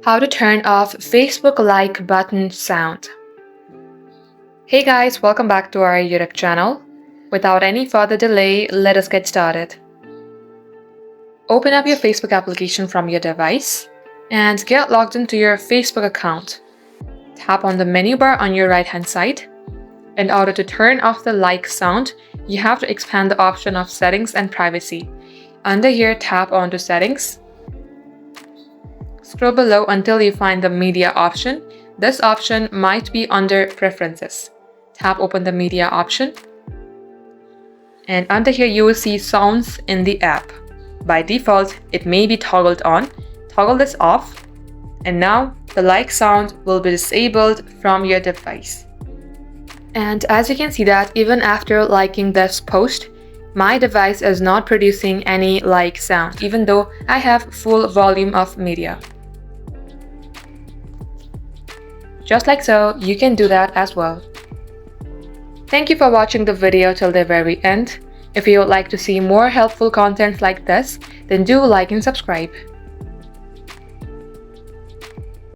How to turn off Facebook like button sound. Hey guys, welcome back to our YouTube channel. Without any further delay, let us get started. Open up your Facebook application from your device and get logged into your Facebook account. Tap on the menu bar on your right hand side. In order to turn off the like sound, you have to expand the option of settings and privacy. Under here, tap onto settings. Scroll below until you find the media option. This option might be under preferences. Tap open the media option. And under here you will see sounds in the app. By default, it may be toggled on. Toggle this off. And now the like sound will be disabled from your device. And as you can see that even after liking this post, my device is not producing any like sound, even though I have full volume of media. Just like so, you can do that as well. Thank you for watching the video till the very end. If you would like to see more helpful content like this, then do like and subscribe.